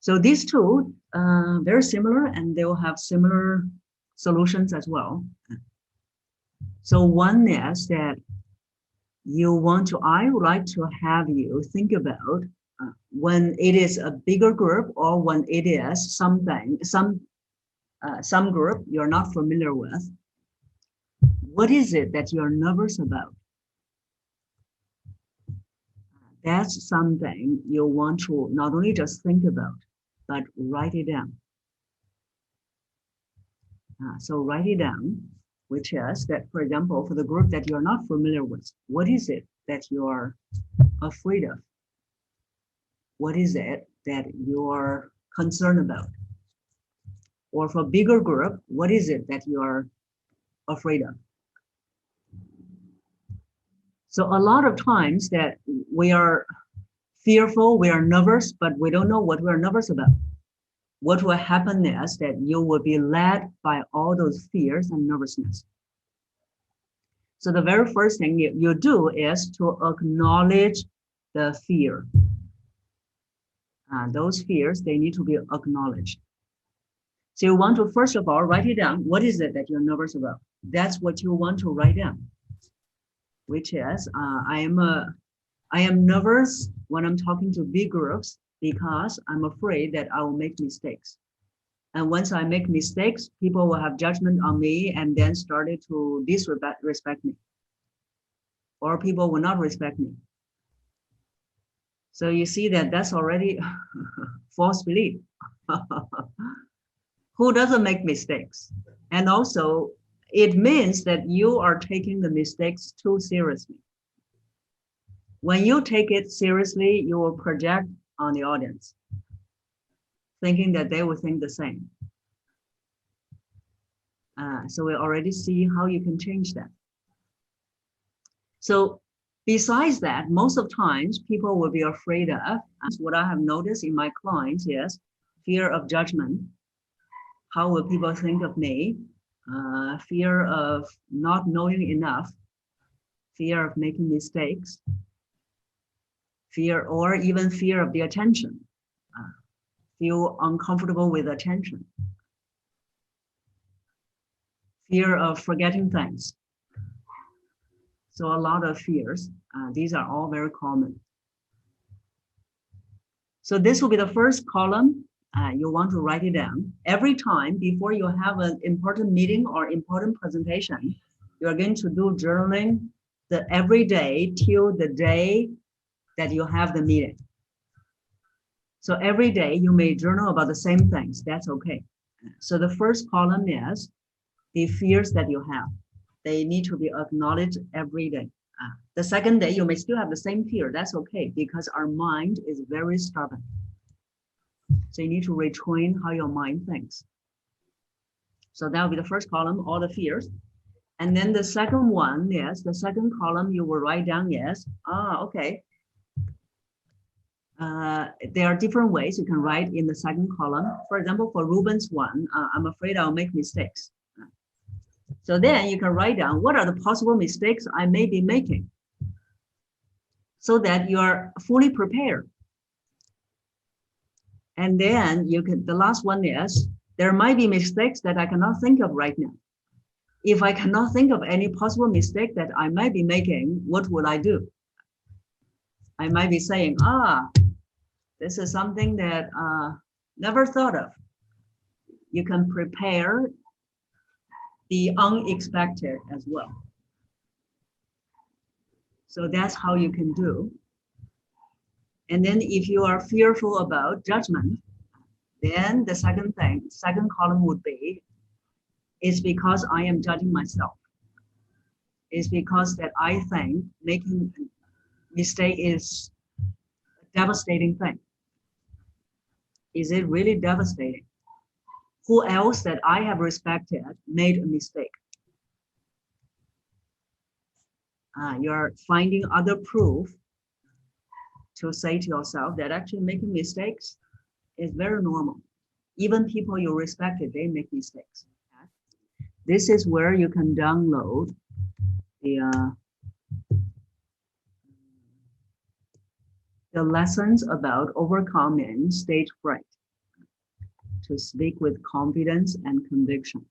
So these two, very similar, and they will have similar solutions as well. So one is that I would like to have you think about when it is a bigger group or when it is some group you're not familiar with. What is it that you're nervous about? That's something you want to not only just think about, but write it down. So write it down, which is that, for example, for the group that you're not familiar with, what is it that you're afraid of? What is it that you're concerned about? Or for a bigger group, what is it that you're afraid of? So a lot of times that we are fearful, we are nervous, but we don't know what we're nervous about. What will happen is that you will be led by all those fears and nervousness. So the very first thing you do is to acknowledge the fear. Those fears, they need to be acknowledged. So you want to, first of all, write it down. What is it that you're nervous about? That's what you want to write down, which is, I am nervous when I'm talking to big groups because I'm afraid that I will make mistakes. And once I make mistakes, people will have judgment on me and then started to disrespect me. Or people will not respect me. So you see that that's already false belief. Who doesn't make mistakes? And also, it means that you are taking the mistakes too seriously. When you take it seriously, you will project on the audience, thinking that they will think the same. So we already see how you can change that. So besides that, most of times people will be afraid of, what I have noticed in my clients is fear of judgment. How will people think of me? Fear of not knowing enough, fear of making mistakes, fear or even fear of the attention, feel uncomfortable with attention, fear of forgetting things. So a lot of fears, these are all very common. So this will be the first column. You want to write it down. Every time before you have an important meeting or important presentation, you're going to do journaling every day till the day that you have the meeting. So every day you may journal about the same things. That's okay. So the first column is the fears that you have. They need to be acknowledged every day. The second day, you may still have the same fear. That's okay, because our mind is very stubborn. So you need to retrain how your mind thinks. So that will be the first column, all the fears. And then the second one is, the second column you will write down is, okay. There are different ways you can write in the second column. For example, for Ruben's one, I'm afraid I'll make mistakes. So then you can write down what are the possible mistakes I may be making so that you are fully prepared. And then you can, the last one is, there might be mistakes that I cannot think of right now. If I cannot think of any possible mistake that I might be making, what would I do? I might be saying, this is something that never thought of. You can prepare the unexpected as well. So that's how you can do. And then if you are fearful about judgment, then the second column would be, it's because I am judging myself. It's because that I think making a mistake is a devastating thing. Is it really devastating? Who else that I have respected made a mistake? You're finding other proof to say to yourself that actually making mistakes is very normal. Even people you respected, they make mistakes. This is where you can download the lessons about overcoming stage fright. to speak with confidence and conviction.